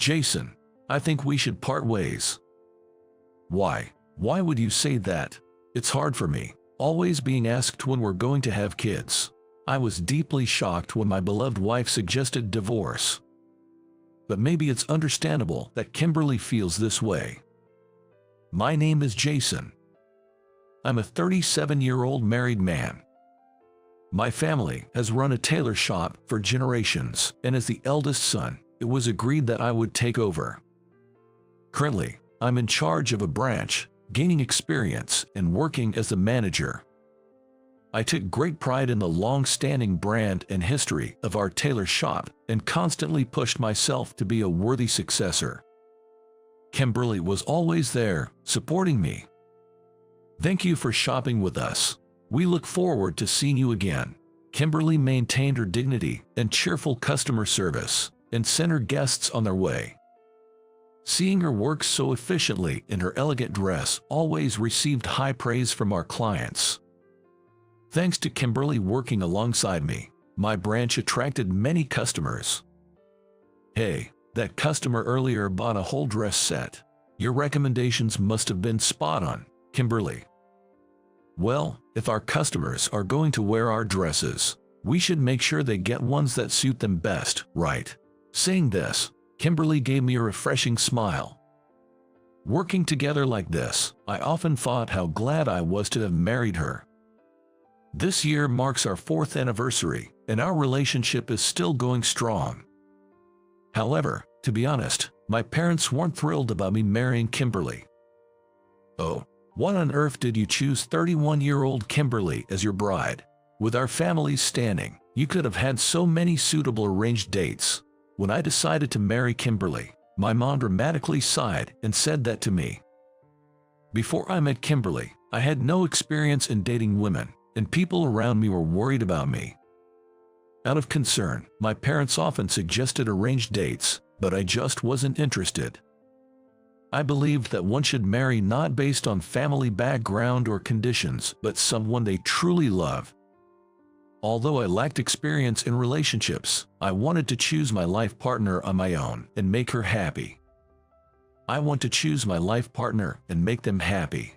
Jason, I think we should part ways. Why? Why would you say that? It's hard for me, always being asked when we're going to have kids. I was deeply shocked when my beloved wife suggested divorce. But maybe it's understandable that Kimberly feels this way. My name is Jason. I'm a 37-year-old married man. My family has run a tailor shop for generations, and as the eldest son, it was agreed that I would take over. Currently, I'm in charge of a branch, gaining experience and working as the manager. I took great pride in the long-standing brand and history of our tailor shop and constantly pushed myself to be a worthy successor. Kimberly was always there, supporting me. Thank you for shopping with us. We look forward to seeing you again. Kimberly maintained her dignity and cheerful customer service and sent her guests on their way. Seeing her work so efficiently in her elegant dress always received high praise from our clients. Thanks to Kimberly working alongside me, my branch attracted many customers. Hey, that customer earlier bought a whole dress set. Your recommendations must have been spot on, Kimberly. Well, if our customers are going to wear our dresses, we should make sure they get ones that suit them best, right? Saying this, Kimberly gave me a refreshing smile. Working together like this, I often thought how glad I was to have married her. This year marks our 4th anniversary, and our relationship is still going strong. However, to be honest, my parents weren't thrilled about me marrying Kimberly. Oh, what on earth did you choose 31-year-old Kimberly as your bride? With our families standing, you could have had so many suitable arranged dates. When I decided to marry Kimberly, my mom dramatically sighed and said that to me. Before I met Kimberly, I had no experience in dating women, and people around me were worried about me. Out of concern, my parents often suggested arranged dates, but I just wasn't interested. I believed that one should marry not based on family background or conditions, but someone they truly love. Although I lacked experience in relationships, I wanted to choose my life partner on my own and make her happy. I want to choose my life partner and make them happy.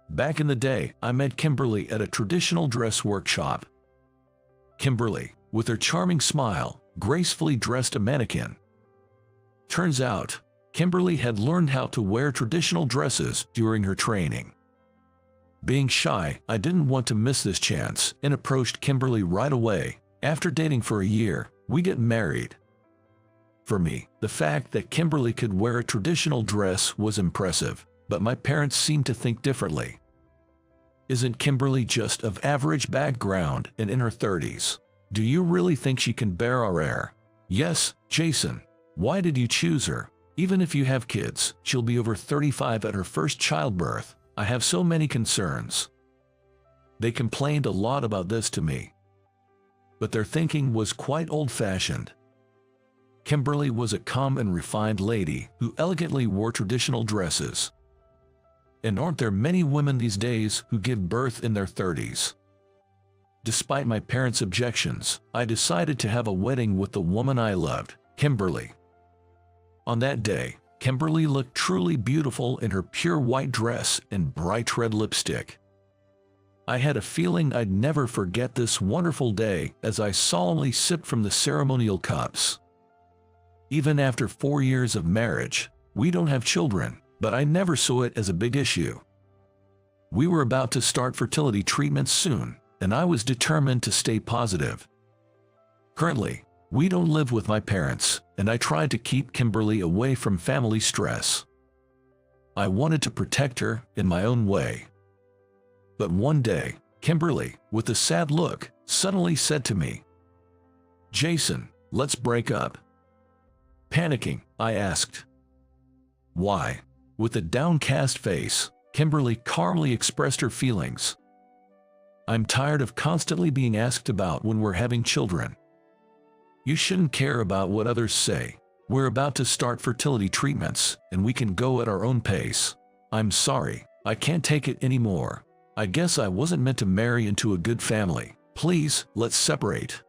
Back in the day, I met Kimberly at a traditional dress workshop. Kimberly, with her charming smile, gracefully dressed a mannequin. Turns out, Kimberly had learned how to wear traditional dresses during her training. Being shy, I didn't want to miss this chance and approached Kimberly right away. After dating for a year, we get married. For me, the fact that Kimberly could wear a traditional dress was impressive, but my parents seemed to think differently. Isn't Kimberly just of average background and in her 30s? Do you really think she can bear our air? Yes, Jason. Why did you choose her? Even if you have kids, she'll be over 35 at her first childbirth. I have so many concerns. They complained a lot about this to me. But their thinking was quite old-fashioned. Kimberly was a calm and refined lady who elegantly wore traditional dresses. And aren't there many women these days who give birth in their 30s? Despite my parents' objections, I decided to have a wedding with the woman I loved, Kimberly. On that day, Kimberly looked truly beautiful in her pure white dress and bright red lipstick. I had a feeling I'd never forget this wonderful day as I solemnly sipped from the ceremonial cups. Even after 4 years of marriage, we don't have children, but I never saw it as a big issue. We were about to start fertility treatments soon, and I was determined to stay positive. Currently, we don't live with my parents, and I tried to keep Kimberly away from family stress. I wanted to protect her in my own way. But one day, Kimberly, with a sad look, suddenly said to me, "Jason, let's break up." Panicking, I asked, "Why?" With a downcast face, Kimberly calmly expressed her feelings. "I'm tired of constantly being asked about when we're having children. You shouldn't care about what others say. We're about to start fertility treatments, and we can go at our own pace. I'm sorry, I can't take it anymore. I guess I wasn't meant to marry into a good family. Please, let's separate."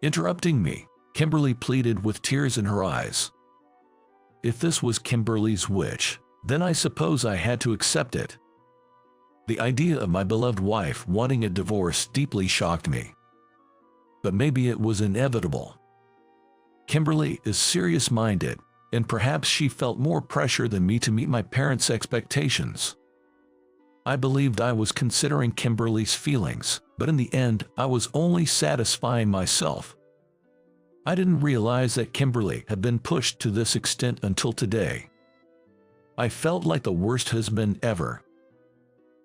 Interrupting me, Kimberly pleaded with tears in her eyes, If this was Kimberly's wish, then I suppose I had to accept it. The idea of my beloved wife wanting a divorce deeply shocked me. But maybe it was inevitable. Kimberly is serious-minded, and perhaps she felt more pressure than me to meet my parents' expectations. I believed I was considering Kimberly's feelings, but in the end, I was only satisfying myself. I didn't realize that Kimberly had been pushed to this extent until today. I felt like the worst husband ever.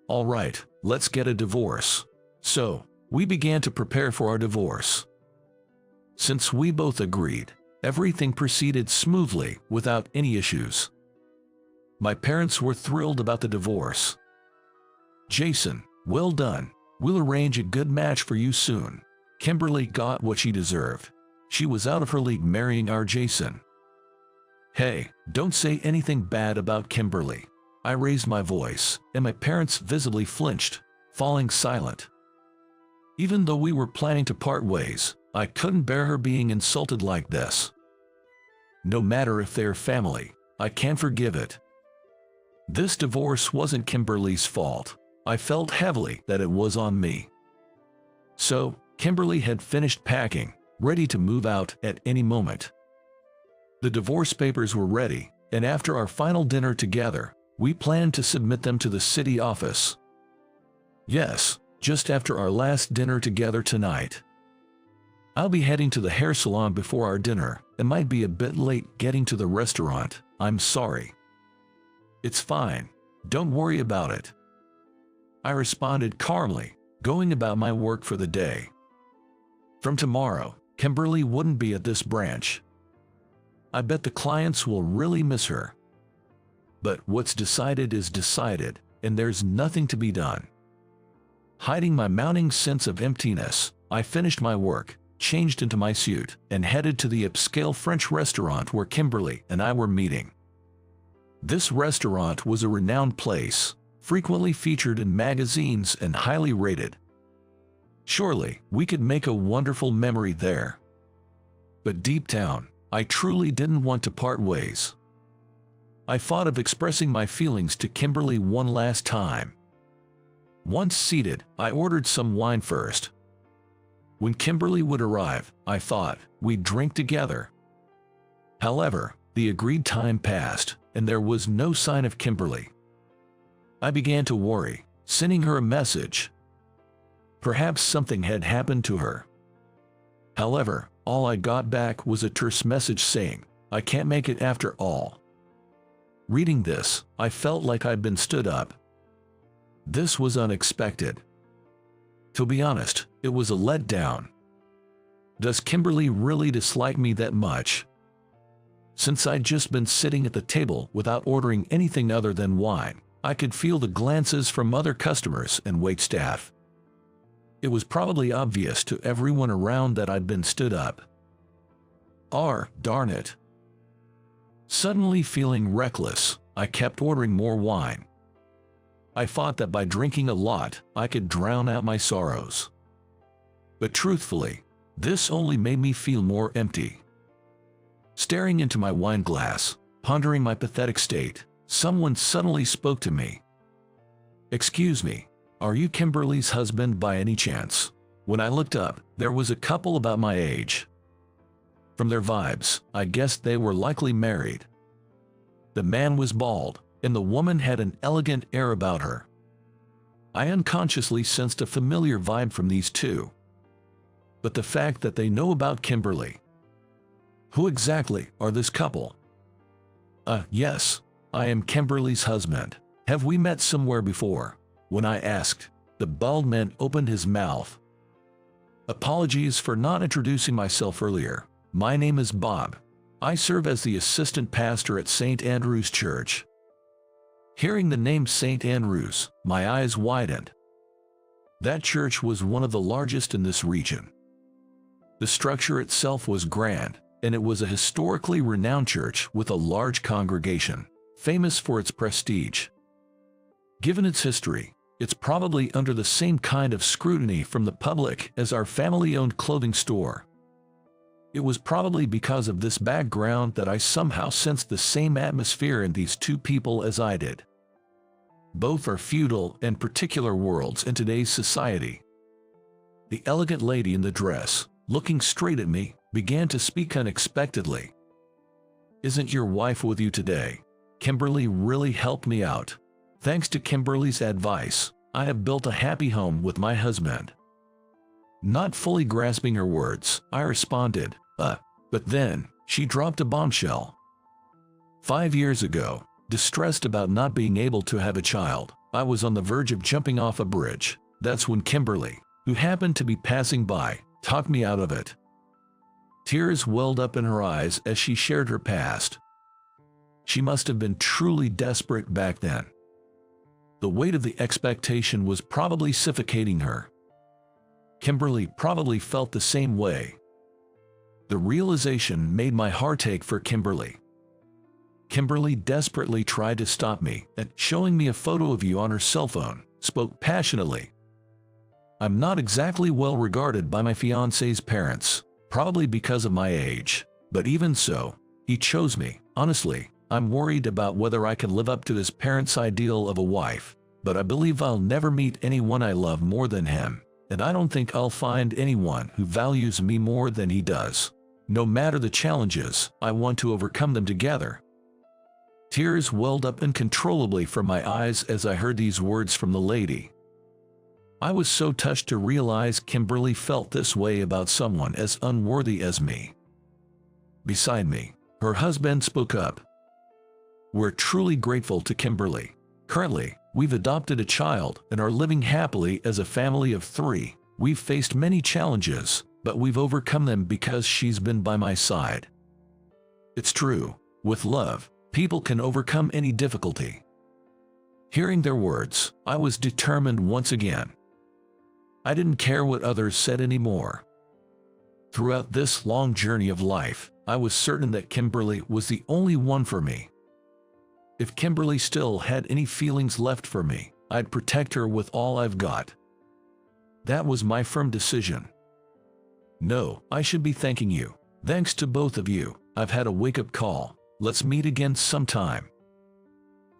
All right, let's get a divorce. So, we began to prepare for our divorce. Since we both agreed, everything proceeded smoothly without any issues. My parents were thrilled about the divorce. "Jason, well done. We'll arrange a good match for you soon." Kimberly got what she deserved. She was out of her league marrying our Jason. "Hey, don't say anything bad about Kimberly." I raised my voice, and my parents visibly flinched, falling silent. Even though we were planning to part ways, I couldn't bear her being insulted like this. No matter if they're family, I can't forgive it. This divorce wasn't Kimberly's fault. I felt heavily that it was on me. So, Kimberly had finished packing, ready to move out at any moment. The divorce papers were ready, and after our final dinner together, we planned to submit them to the city office. Yes, just after our last dinner together tonight. I'll be heading to the hair salon before our dinner, and might be a bit late getting to the restaurant. I'm sorry. It's fine. Don't worry about it. I responded calmly, going about my work for the day. From tomorrow, Kimberly wouldn't be at this branch. I bet the clients will really miss her. But what's decided is decided, and there's nothing to be done. Hiding my mounting sense of emptiness, I finished my work, changed into my suit, and headed to the upscale French restaurant where Kimberly and I were meeting. This restaurant was a renowned place, frequently featured in magazines and highly rated. Surely, we could make a wonderful memory there. But deep down, I truly didn't want to part ways. I thought of expressing my feelings to Kimberly one last time. Once seated, I ordered some wine first. When Kimberly would arrive, I thought we'd drink together. However, the agreed time passed, and there was no sign of Kimberly. I began to worry, sending her a message. Perhaps something had happened to her. However, all I got back was a terse message saying, "I can't make it after all." Reading this, I felt like I'd been stood up. This was unexpected. To be honest, it was a letdown. Does Kimberly really dislike me that much? Since I'd just been sitting at the table without ordering anything other than wine, I could feel the glances from other customers and waitstaff. It was probably obvious to everyone around that I'd been stood up. Darn it. Suddenly feeling reckless, I kept ordering more wine. I thought that by drinking a lot, I could drown out my sorrows. But truthfully, this only made me feel more empty. Staring into my wine glass, pondering my pathetic state, someone suddenly spoke to me. "Excuse me, are you Kimberly's husband by any chance?" When I looked up, there was a couple about my age. From their vibes, I guessed they were likely married. The man was bald, and the woman had an elegant air about her. I unconsciously sensed a familiar vibe from these two. But the fact that they know about Kimberly. Who exactly are this couple? Yes, I am Kimberly's husband. Have we met somewhere before? When I asked, the bald man opened his mouth. Apologies for not introducing myself earlier. My name is Bob. I serve as the assistant pastor at St. Andrew's Church. Hearing the name St. Andrew's, my eyes widened. That church was one of the largest in this region. The structure itself was grand, and it was a historically renowned church with a large congregation, famous for its prestige. Given its history, it's probably under the same kind of scrutiny from the public as our family-owned clothing store. It was probably because of this background that I somehow sensed the same atmosphere in these two people as I did. Both are feudal and particular worlds in today's society. The elegant lady in the dress, looking straight at me, began to speak unexpectedly. "Isn't your wife with you today? Kimberly really helped me out. Thanks to Kimberly's advice, I have built a happy home with my husband." Not fully grasping her words, I responded, but then, she dropped a bombshell. 5 years ago, distressed about not being able to have a child, I was on the verge of jumping off a bridge. That's when Kimberly, who happened to be passing by, talked me out of it. Tears welled up in her eyes as she shared her past. She must have been truly desperate back then. The weight of the expectation was probably suffocating her. Kimberly probably felt the same way. The realization made my heart ache for Kimberly. Kimberly desperately tried to stop me, and showing me a photo of you on her cell phone, spoke passionately. "I'm not exactly well regarded by my fiancé's parents, probably because of my age, but even so, he chose me. Honestly, I'm worried about whether I can live up to his parents' ideal of a wife, but I believe I'll never meet anyone I love more than him, and I don't think I'll find anyone who values me more than he does. No matter the challenges, I want to overcome them together." Tears welled up uncontrollably from my eyes as I heard these words from the lady. I was so touched to realize Kimberly felt this way about someone as unworthy as me. Beside me, her husband spoke up. "We're truly grateful to Kimberly. Currently, we've adopted a child and are living happily as a family of 3. We've faced many challenges, but we've overcome them because she's been by my side." It's true, with love, people can overcome any difficulty. Hearing their words, I was determined once again. I didn't care what others said anymore. Throughout this long journey of life, I was certain that Kimberly was the only one for me. If Kimberly still had any feelings left for me, I'd protect her with all I've got. That was my firm decision. No, I should be thanking you. Thanks to both of you, I've had a wake-up call. Let's meet again sometime.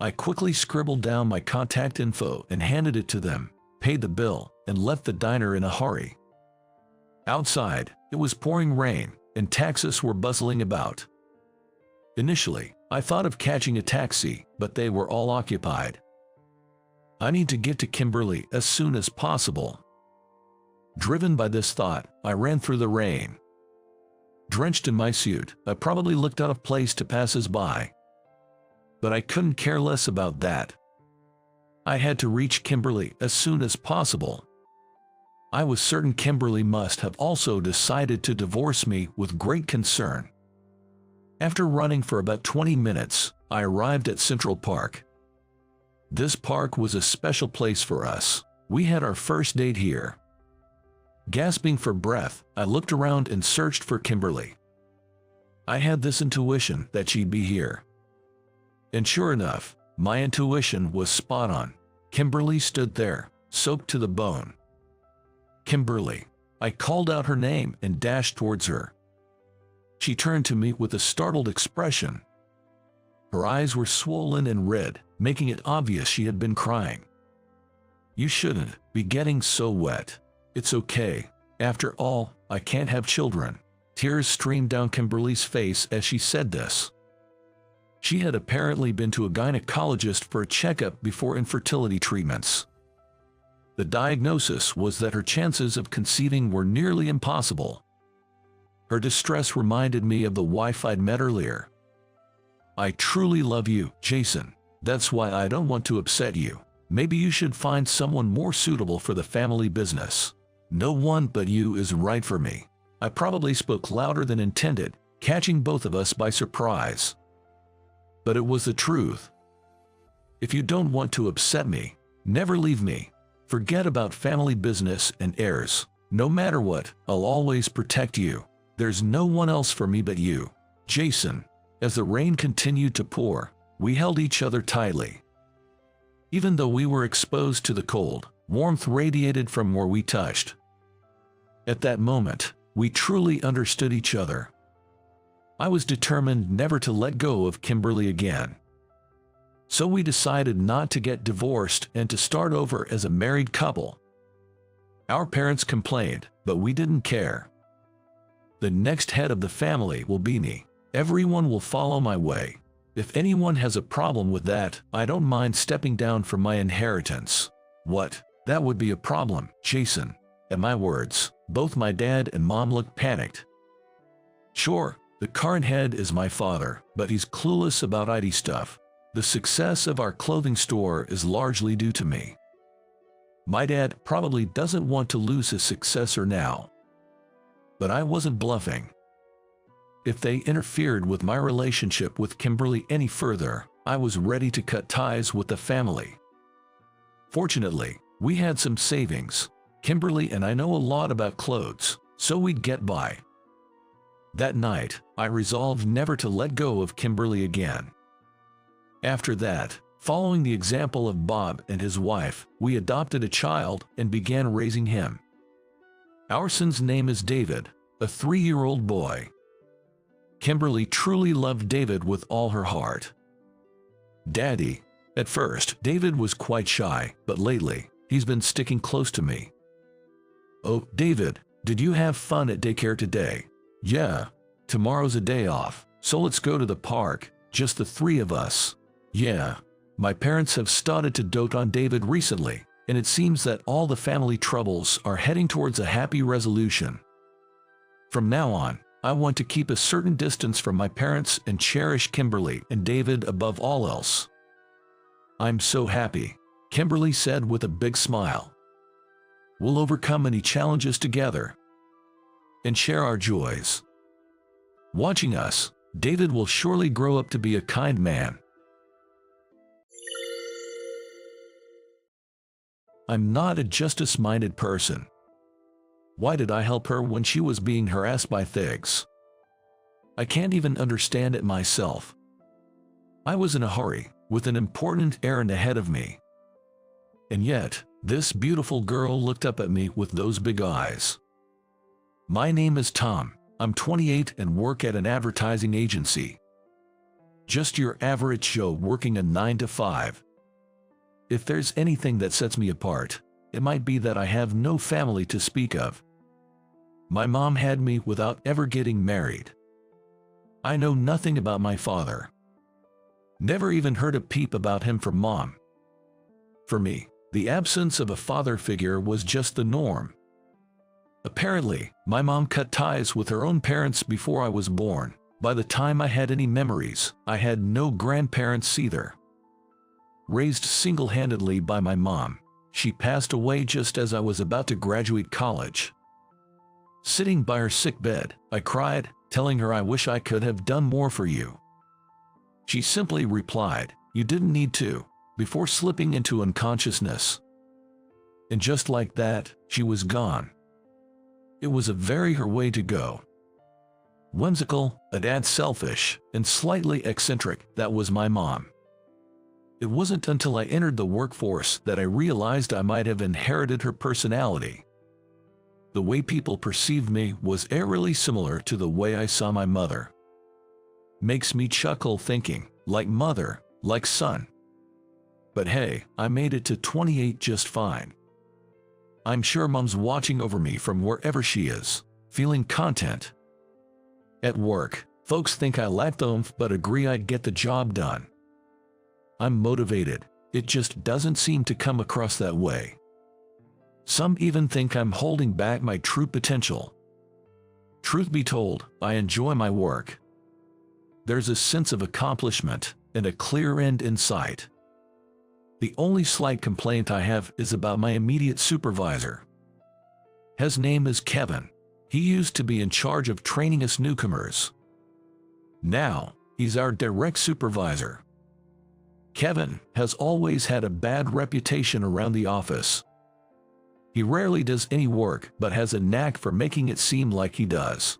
I quickly scribbled down my contact info and handed it to them, paid the bill, and left the diner in a hurry. Outside, it was pouring rain, and taxis were bustling about. Initially, I thought of catching a taxi, but they were all occupied. I need to get to Kimberly as soon as possible. Driven by this thought, I ran through the rain. Drenched in my suit, I probably looked out of place to passers-by. But I couldn't care less about that. I had to reach Kimberly as soon as possible. I was certain Kimberly must have also decided to divorce me with great concern. After running for about 20 minutes, I arrived at Central Park. This park was a special place for us. We had our first date here. Gasping for breath, I looked around and searched for Kimberly. I had this intuition that she'd be here. And sure enough, my intuition was spot on. Kimberly stood there, soaked to the bone. "Kimberly." I called out her name and dashed towards her. She turned to me with a startled expression. Her eyes were swollen and red, making it obvious she had been crying. "You shouldn't be getting so wet. It's okay. After all, I can't have children." Tears streamed down Kimberly's face as she said this. She had apparently been to a gynecologist for a checkup before infertility treatments. The diagnosis was that her chances of conceiving were nearly impossible. Her distress reminded me of the wife I'd met earlier. "I truly love you, Jason. That's why I don't want to upset you. Maybe you should find someone more suitable for the family business. No one but you is right for me." I probably spoke louder than intended, catching both of us by surprise. But it was the truth. If you don't want to upset me, never leave me. Forget about family business and heirs. No matter what, I'll always protect you. There's no one else for me but you, Jason. As the rain continued to pour, we held each other tightly. Even though we were exposed to the cold, warmth radiated from where we touched. At that moment, We truly understood each other. I was determined never to let go of Kimberly again. So we decided not to get divorced and to start over as a married couple. Our parents complained, but we didn't care. The next head of the family will be me. Everyone will follow my way. If anyone has a problem with that, I don't mind stepping down from my inheritance. What? That would be a problem, Jason. At my words, both my dad and mom looked panicked. Sure, the current head is my father, but he's clueless about IT stuff. The success of our clothing store is largely due to me. My dad probably doesn't want to lose his successor now. But I wasn't bluffing. If they interfered with my relationship with Kimberly any further, I was ready to cut ties with the family. Fortunately, we had some savings. Kimberly and I know a lot about clothes, so we'd get by. That night, I resolved never to let go of Kimberly again. After that, following the example of Bob and his wife, we adopted a child and began raising him. Our son's name is David, a 3-year-old boy. Kimberly truly loved David with all her heart. Daddy. At first, David was quite shy, but lately, he's been sticking close to me. Oh, David, did you have fun at daycare today? Yeah. Tomorrow's a day off, so let's go to the park, just the 3 of us. Yeah. My parents have started to dote on David recently, and it seems that all the family troubles are heading towards a happy resolution. From now on, I want to keep a certain distance from my parents and cherish Kimberly and David above all else. I'm so happy, Kimberly said with a big smile. We'll overcome any challenges together and share our joys. Watching us, David will surely grow up to be a kind man. I'm not a justice-minded person. Why did I help her when she was being harassed by thugs? I can't even understand it myself. I was in a hurry, with an important errand ahead of me. And yet, this beautiful girl looked up at me with those big eyes. My name is Tom. I'm 28 and work at an advertising agency. Just your average Joe working a 9 to 5. If there's anything that sets me apart, it might be that I have no family to speak of. My mom had me without ever getting married. I know nothing about my father. Never even heard a peep about him from mom. For me, the absence of a father figure was just the norm. Apparently, my mom cut ties with her own parents before I was born. By the time I had any memories, I had no grandparents either. Raised single-handedly by my mom, she passed away just as I was about to graduate college. Sitting by her sick bed, I cried, telling her I wish I could have done more for you. She simply replied, "You didn't need to," before slipping into unconsciousness. And just like that, she was gone. It was a very her way to go. Whimsical, a tad selfish, and slightly eccentric, that was my mom. It wasn't until I entered the workforce that I realized I might have inherited her personality. The way people perceived me was eerily similar to the way I saw my mother. Makes me chuckle thinking, like mother, like son. But hey, I made it to 28 just fine. I'm sure mom's watching over me from wherever she is, feeling content. At work, folks think I lack the oomph but agree I'd get the job done. I'm motivated, it just doesn't seem to come across that way. Some even think I'm holding back my true potential. Truth be told, I enjoy my work. There's a sense of accomplishment and a clear end in sight. The only slight complaint I have is about my immediate supervisor. His name is Kevin. He used to be in charge of training us newcomers. Now, he's our direct supervisor. Kevin has always had a bad reputation around the office. He rarely does any work but has a knack for making it seem like he does.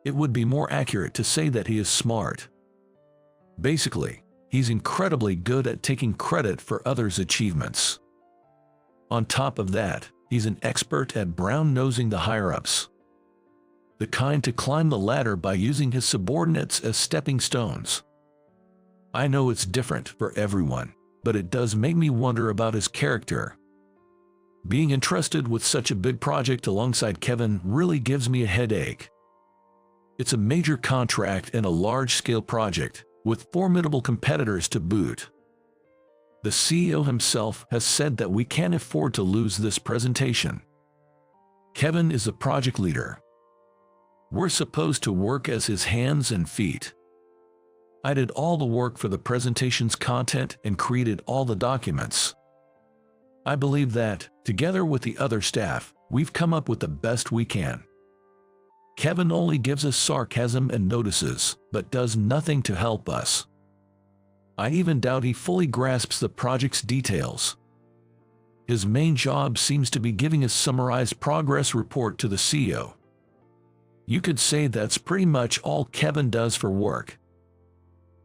It would be more accurate to say that he is smart. Basically, he's incredibly good at taking credit for others' achievements. On top of that, he's an expert at brown-nosing the higher-ups. the kind to climb the ladder by using his subordinates as stepping stones. I know it's different for everyone, but it does make me wonder about his character. Being entrusted with such a big project alongside Kevin really gives me a headache. It's a major contract and a large-scale project, with formidable competitors to boot. The CEO himself has said that we can't afford to lose this presentation. Kevin is the project leader. We're supposed to work as his hands and feet. I did all the work for the presentation's content and created all the documents. I believe that, together with the other staff, we've come up with the best we can. Kevin only gives us sarcasm and notices, but does nothing to help us. I even doubt he fully grasps the project's details. His main job seems to be giving a summarized progress report to the CEO. You could say that's pretty much all Kevin does for work.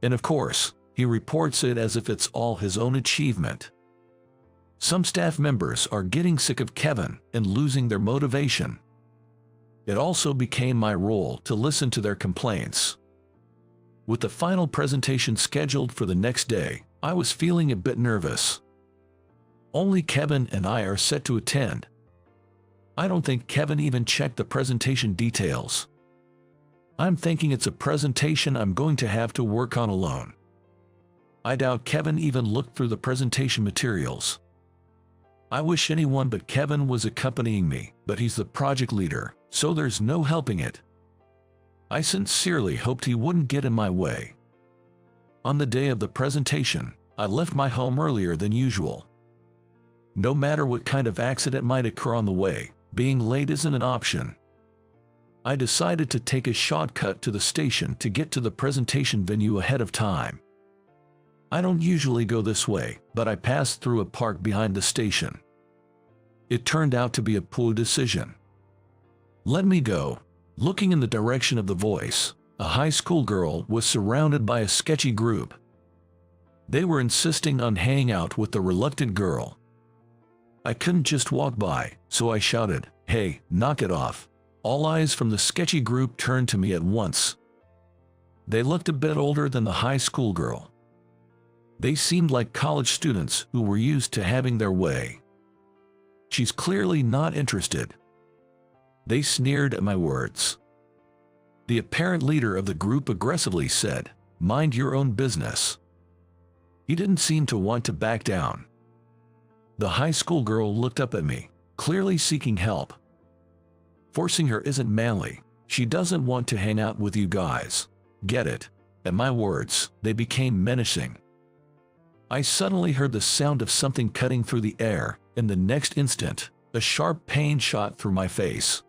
And of course, he reports it as if it's all his own achievement. Some staff members are getting sick of Kevin and losing their motivation. It also became my role to listen to their complaints. With the final presentation scheduled for the next day, I was feeling a bit nervous. Only Kevin and I are set to attend. I don't think Kevin even checked the presentation details. I'm thinking it's a presentation I'm going to have to work on alone. I doubt Kevin even looked through the presentation materials. I wish anyone but Kevin was accompanying me, but he's the project leader, so there's no helping it. I sincerely hoped he wouldn't get in my way. On the day of the presentation, I left my home earlier than usual. No matter what kind of accident might occur on the way, being late isn't an option. I decided to take a shortcut to the station to get to the presentation venue ahead of time. I don't usually go this way, but I passed through a park behind the station. It turned out to be a poor decision. Let me go. Looking in the direction of the voice, a high school girl was surrounded by a sketchy group. They were insisting on hanging out with the reluctant girl. I couldn't just walk by, so I shouted, "Hey, knock it off." All eyes from the sketchy group turned to me at once. They looked a bit older than the high school girl. They seemed like college students who were used to having their way. She's clearly not interested. They sneered at my words. The apparent leader of the group aggressively said, "Mind your own business." He didn't seem to want to back down. The high school girl looked up at me, clearly seeking help. Forcing her isn't manly. She doesn't want to hang out with you guys. Get it? At my words, they became menacing. I suddenly heard the sound of something cutting through the air, and the next instant, a sharp pain shot through my face.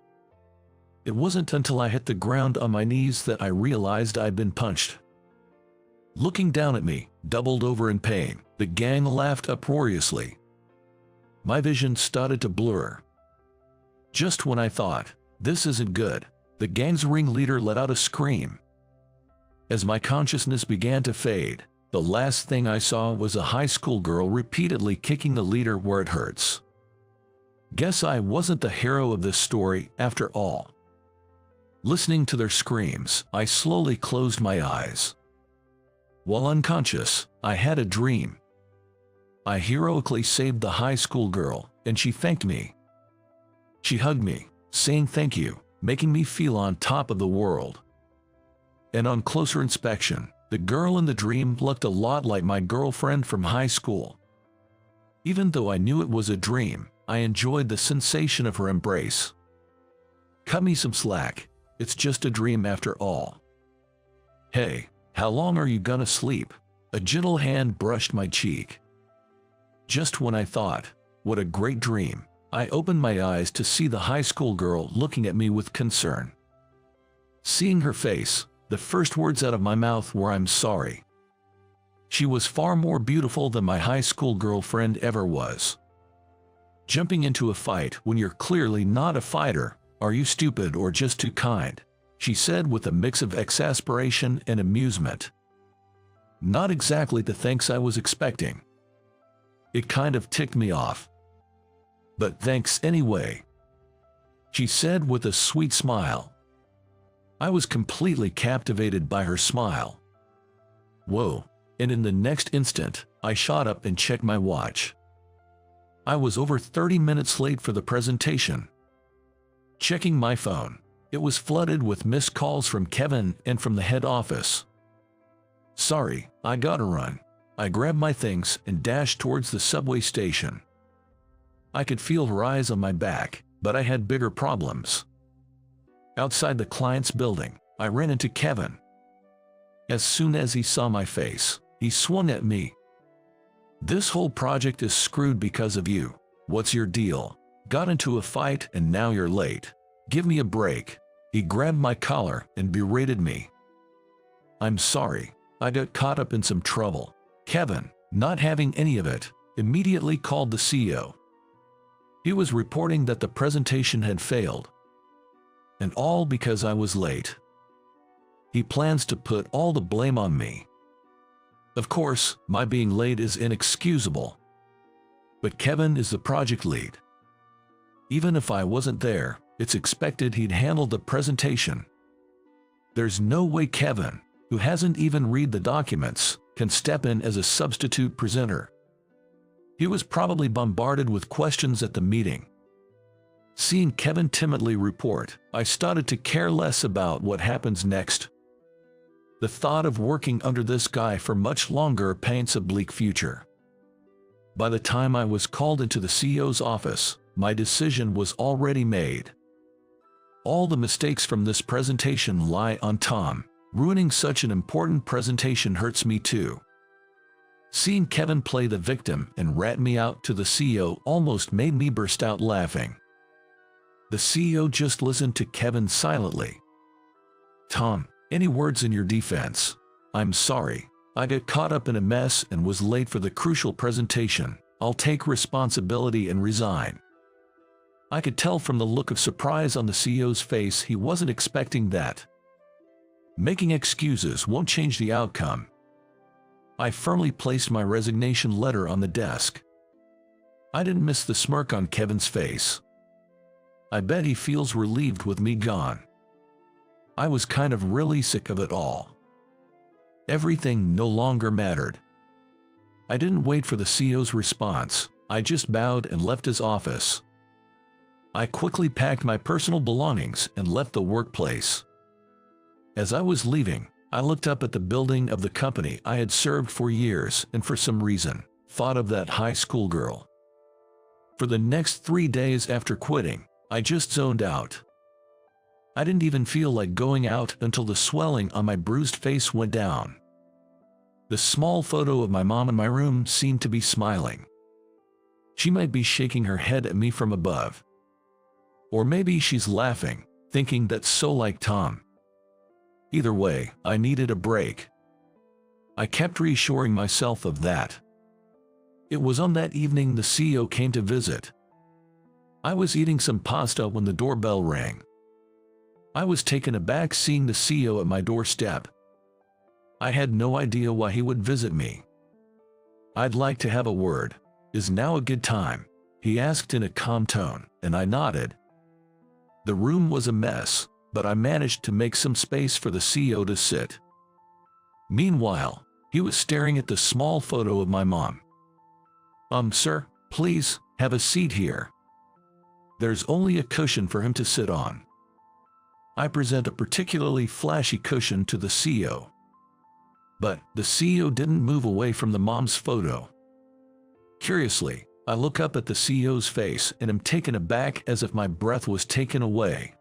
It wasn't until I hit the ground on my knees that I realized I'd been punched. Looking down at me, doubled over in pain, the gang laughed uproariously. My vision started to blur. Just when I thought, this isn't good, the gang's ringleader let out a scream. As my consciousness began to fade, the last thing I saw was a high school girl repeatedly kicking the leader where it hurts. Guess I wasn't the hero of this story after all. Listening to their screams, I slowly closed my eyes. While unconscious, I had a dream. I heroically saved the high school girl, and she thanked me. She hugged me, saying thank you, making me feel on top of the world. And on closer inspection, the girl in the dream looked a lot like my girlfriend from high school. Even though I knew it was a dream, I enjoyed the sensation of her embrace. Cut me some slack, it's just a dream after all. Hey, how long are you gonna sleep? A gentle hand brushed my cheek. Just when I thought, what a great dream, I opened my eyes to see the high school girl looking at me with concern. Seeing her face, the first words out of my mouth were, "I'm sorry." She was far more beautiful than my high school girlfriend ever was. Jumping into a fight when you're clearly not a fighter, are you stupid or just too kind? She said with a mix of exasperation and amusement. Not exactly the thanks I was expecting. It kind of ticked me off. But thanks anyway, she said with a sweet smile. I was completely captivated by her smile. Whoa, and in the next instant, I shot up and checked my watch. I was over 30 minutes late for the presentation. Checking my phone, it was flooded with missed calls from Kevin and from the head office. Sorry, I gotta run. I grabbed my things and dashed towards the subway station. I could feel her eyes on my back, but I had bigger problems. Outside the client's building, I ran into Kevin. As soon as he saw my face, he swung at me. "This whole project is screwed because of you. What's your deal? Got into a fight and now you're late. Give me a break." He grabbed my collar and berated me. "I'm sorry, I got caught up in some trouble." Kevin, not having any of it, immediately called the CEO. He was reporting that the presentation had failed. And all because I was late. He plans to put all the blame on me. Of course, my being late is inexcusable. But Kevin is the project lead. Even if I wasn't there, it's expected he'd handle the presentation. There's no way Kevin, who hasn't even read the documents, can step in as a substitute presenter. He was probably bombarded with questions at the meeting. Seeing Kevin timidly report, I started to care less about what happens next. The thought of working under this guy for much longer paints a bleak future. By the time I was called into the CEO's office, my decision was already made. All the mistakes from this presentation lie on Tom. Ruining such an important presentation hurts me too. Seeing Kevin play the victim and rat me out to the CEO almost made me burst out laughing. The CEO just listened to Kevin silently. "Tom, any words in your defense?" "I'm sorry. I got caught up in a mess and was late for the crucial presentation. I'll take responsibility and resign." I could tell from the look of surprise on the CEO's face he wasn't expecting that. Making excuses won't change the outcome. I firmly placed my resignation letter on the desk. I didn't miss the smirk on Kevin's face. I bet he feels relieved with me gone. I was kind of really sick of it all. Everything no longer mattered. I didn't wait for the CEO's response. I just bowed and left his office. I quickly packed my personal belongings and left the workplace. As I was leaving, I looked up at the building of the company I had served for years and for some reason, thought of that high school girl. For the next 3 days after quitting, I just zoned out. I didn't even feel like going out until the swelling on my bruised face went down. The small photo of my mom in my room seemed to be smiling. She might be shaking her head at me from above. Or maybe she's laughing, thinking that's so like Tom. Either way, I needed a break. I kept reassuring myself of that. It was on that evening the CEO came to visit. I was eating some pasta when the doorbell rang. I was taken aback seeing the CEO at my doorstep. I had no idea why he would visit me. "I'd like to have a word. Is now a good time?" he asked in a calm tone, and I nodded. The room was a mess, but I managed to make some space for the CEO to sit. Meanwhile, he was staring at the small photo of my mom. Sir, please, have a seat here." There's only a cushion for him to sit on. I present a particularly flashy cushion to the CEO. But the CEO didn't move away from the mom's photo. Curiously, I look up at the CEO's face and am taken aback as if my breath was taken away.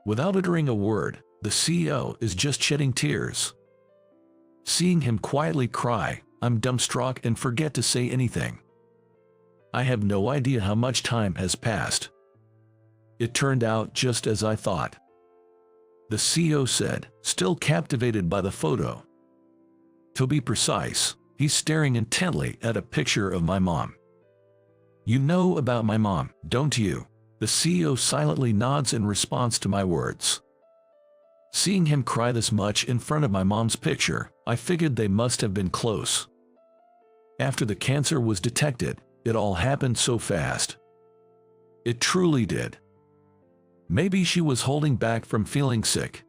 Without uttering a word, the CEO is just shedding tears. Seeing him quietly cry, I'm dumbstruck and forget to say anything. I have no idea how much time has passed. It turned out just as I thought. The CEO said, still captivated by the photo. To be precise, he's staring intently at a picture of my mom. "You know about my mom, don't you?" The CEO silently nods in response to my words. Seeing him cry this much in front of my mom's picture, I figured they must have been close. After the cancer was detected, it all happened so fast. It truly did. Maybe she was holding back from feeling sick,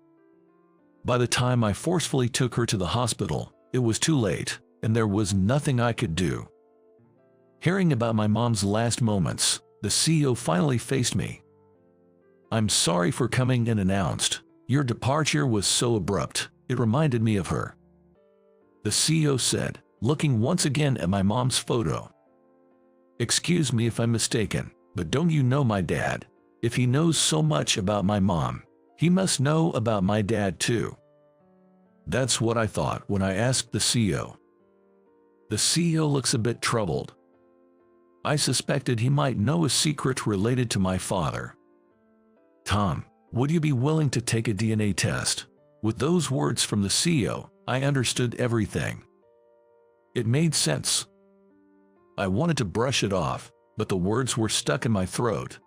By the time I forcefully took her to the hospital, it was too late, and there was nothing I could do. Hearing about my mom's last moments, the CEO finally faced me. "I'm sorry for coming," and announced. "Your departure was so abrupt, it reminded me of her," the CEO said, looking once again at my mom's photo. "Excuse me if I'm mistaken, but don't you know my dad? If he knows so much about my mom, he must know about my dad too." That's what I thought when I asked the CEO. The CEO looks a bit troubled. I suspected he might know a secret related to my father. "Tom, would you be willing to take a DNA test?" With those words from the CEO, I understood everything. It made sense. I wanted to brush it off, but the words were stuck in my throat.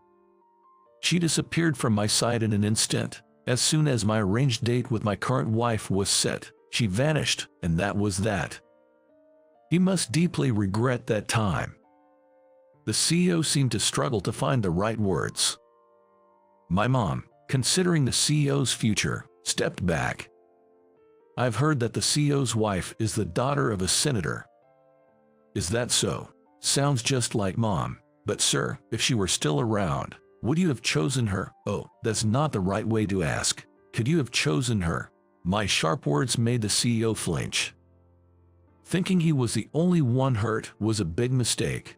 She disappeared from my sight in an instant. As soon as my arranged date with my current wife was set, she vanished, and that was that. He must deeply regret that time. The CEO seemed to struggle to find the right words. My mom, considering the CEO's future, stepped back. "I've heard that the CEO's wife is the daughter of a senator." "Is that so?" "Sounds just like Mom. But sir, if she were still around, would you have chosen her?" "Oh, that's not the right way to ask. Could you have chosen her?" My sharp words made the CEO flinch. Thinking he was the only one hurt was a big mistake.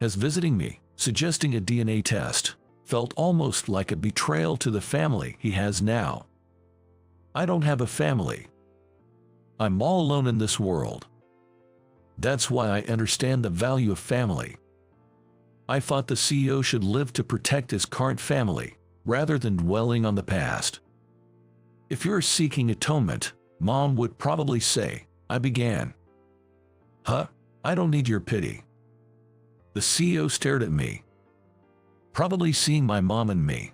As visiting me, suggesting a DNA test, felt almost like a betrayal to the family he has now. I don't have a family. I'm all alone in this world. That's why I understand the value of family. I thought the CEO should live to protect his current family, rather than dwelling on the past. "If you're seeking atonement," Mom would probably say, I began. "Huh? I don't need your pity." The CEO stared at me, probably seeing my mom and me.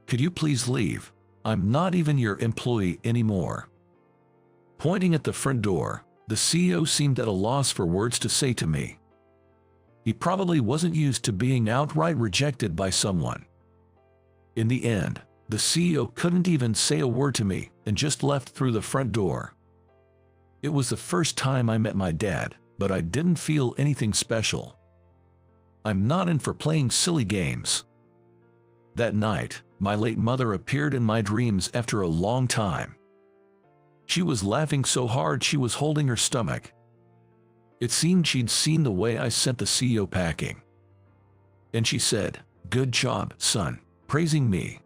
"Could you please leave? I'm not even your employee anymore." Pointing at the front door, the CEO seemed at a loss for words to say to me. He probably wasn't used to being outright rejected by someone. In the end, the CEO couldn't even say a word to me and just left through the front door. It was the first time I met my dad, but I didn't feel anything special. I'm not in for playing silly games. That night, my late mother appeared in my dreams after a long time. She was laughing so hard she was holding her stomach. It seemed she'd seen the way I sent the CEO packing. And she said, "Good job, son," praising me.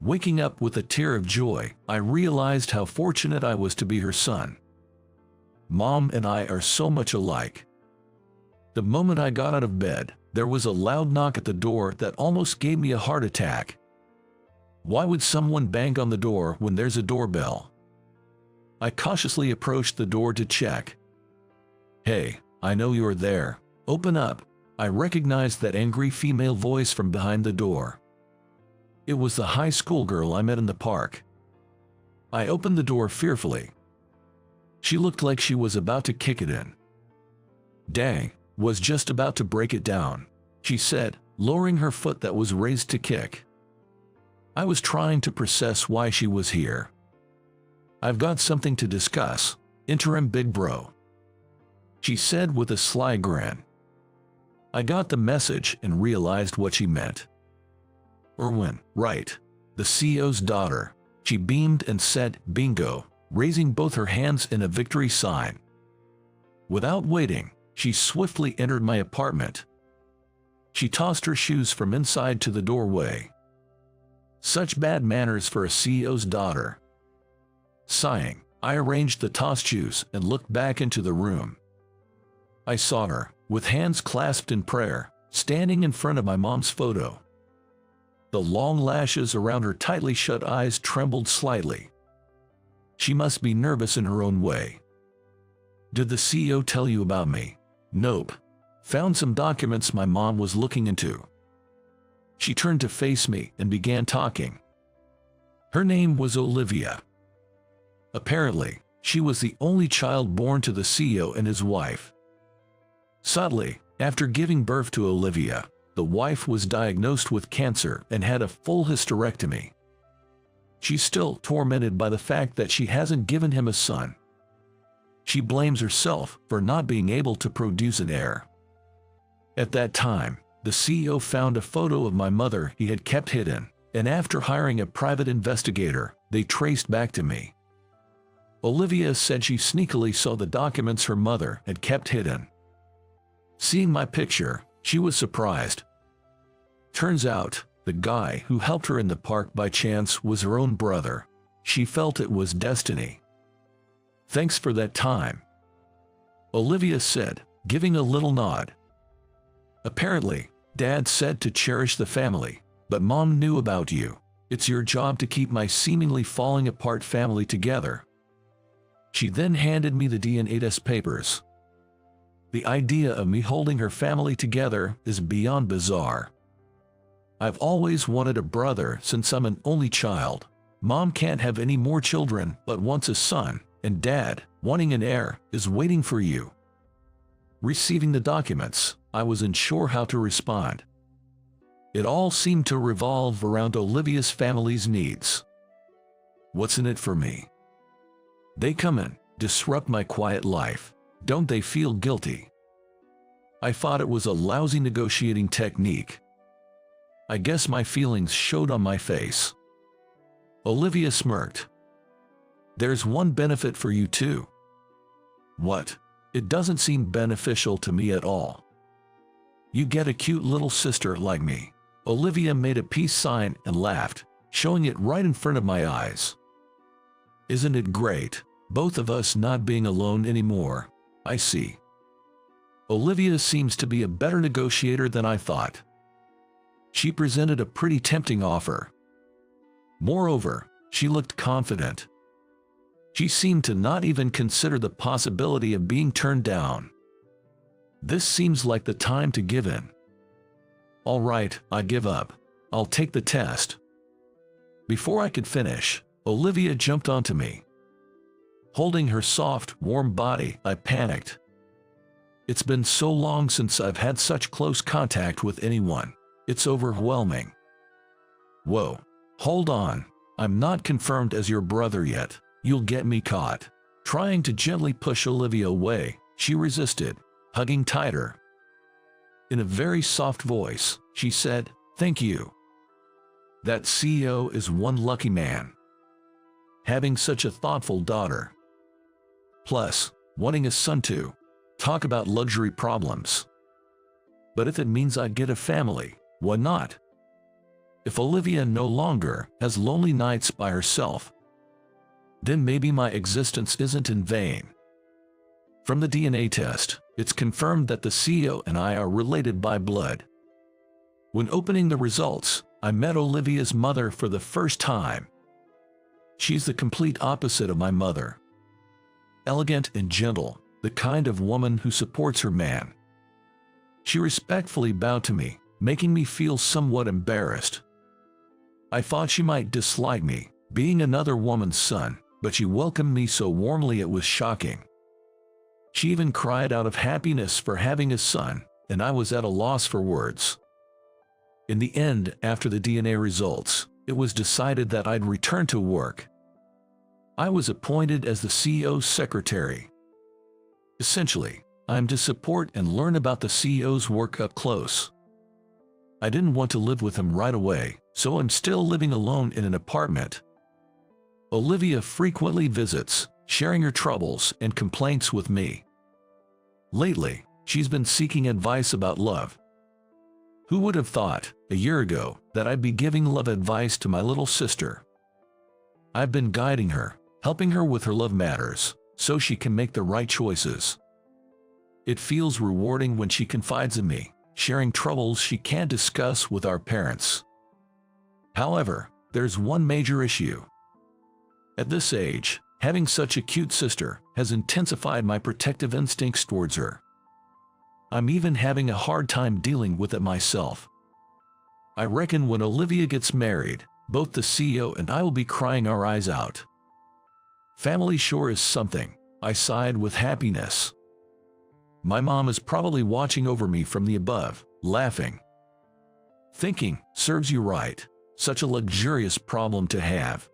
Waking up with a tear of joy, I realized how fortunate I was to be her son. Mom and I are so much alike. The moment I got out of bed, there was a loud knock at the door that almost gave me a heart attack. Why would someone bang on the door when there's a doorbell? I cautiously approached the door to check. "Hey, I know you're there. Open up." I recognized that angry female voice from behind the door. It was the high school girl I met in the park. I opened the door fearfully. She looked like she was about to kick it in. "Dang, was just about to break it down," she said, lowering her foot that was raised to kick. I was trying to process why she was here. "I've got something to discuss, interim big bro," she said with a sly grin. I got the message and realized what she meant. Erwin, right. The CEO's daughter. She beamed and said, "Bingo," raising both her hands in a victory sign. Without waiting, she swiftly entered my apartment. She tossed her shoes from inside to the doorway. Such bad manners for a CEO's daughter. Sighing, I arranged the tossed shoes and looked back into the room. I saw her, with hands clasped in prayer, standing in front of my mom's photo. The long lashes around her tightly shut eyes trembled slightly. She must be nervous in her own way. "Did the CEO tell you about me?" "Nope. Found some documents my mom was looking into." She turned to face me and began talking. Her name was Olivia. Apparently, she was the only child born to the CEO and his wife. Sadly, after giving birth to Olivia, the wife was diagnosed with cancer and had a full hysterectomy. she's still tormented by the fact that she hasn't given him a son. She blames herself for not being able to produce an heir. At that time, the CEO found a photo of my mother he had kept hidden, and after hiring a private investigator, they traced back to me. Olivia said she sneakily saw the documents her mother had kept hidden. Seeing my picture, she was surprised. Turns out, the guy who helped her in the park by chance was her own brother. She felt it was destiny. "Thanks for that time," Olivia said, giving a little nod. "Apparently, Dad said to cherish the family, but Mom knew about you. It's your job to keep my seemingly falling apart family together." She then handed me the DNA test papers. The idea of me holding her family together is beyond bizarre. I've always wanted a brother since I'm an only child. Mom can't have any more children but wants a son, and Dad, wanting an heir, is waiting for you. Receiving the documents, I wasn't sure how to respond. It all seemed to revolve around Olivia's family's needs. What's in it for me? They come and disrupt my quiet life. Don't they feel guilty? I thought it was a lousy negotiating technique. I guess my feelings showed on my face. Olivia smirked. "There's one benefit for you too." "What?" "It doesn't seem beneficial to me at all. You get a cute little sister like me." Olivia made a peace sign and laughed, showing it right in front of my eyes. "Isn't it great? Both of us not being alone anymore." "I see." Olivia seems to be a better negotiator than I thought. She presented a pretty tempting offer. Moreover, she looked confident. She seemed to not even consider the possibility of being turned down. This seems like the time to give in. "All right, I give up. I'll take the test." Before I could finish, Olivia jumped onto me. Holding her soft, warm body, I panicked. It's been so long since I've had such close contact with anyone. It's overwhelming. "Whoa, hold on. I'm not confirmed as your brother yet. You'll get me caught." Trying to gently push Olivia away, she resisted, hugging tighter. In a very soft voice, she said, "Thank you. That CEO is one lucky man. Having such a thoughtful daughter. Plus, wanting a son too. Talk about luxury problems. But if it means I get a family, why not? If Olivia no longer has lonely nights by herself, then maybe my existence isn't in vain." From the DNA test, it's confirmed that the CEO and I are related by blood. When opening the results, I met Olivia's mother for the first time. She's the complete opposite of my mother. Elegant and gentle, the kind of woman who supports her man. She respectfully bowed to me, making me feel somewhat embarrassed. I thought she might dislike me, being another woman's son, but she welcomed me so warmly it was shocking. She even cried out of happiness for having a son, and I was at a loss for words. In the end, after the DNA results, it was decided that I'd return to work. I was appointed as the CEO's secretary. Essentially, I'm to support and learn about the CEO's work up close. I didn't want to live with him right away, so I'm still living alone in an apartment. Olivia frequently visits, sharing her troubles and complaints with me. Lately, she's been seeking advice about love. Who would have thought, a year ago, that I'd be giving love advice to my little sister? I've been guiding her, helping her with her love matters, so she can make the right choices. It feels rewarding when she confides in me, sharing troubles she can't discuss with our parents. However, there's one major issue. At this age, having such a cute sister has intensified my protective instincts towards her. I'm even having a hard time dealing with it myself. I reckon when Olivia gets married, both the CEO and I will be crying our eyes out. Family sure is something, I sighed with happiness. My mom is probably watching over me from the above, laughing. Thinking, serves you right, such a luxurious problem to have.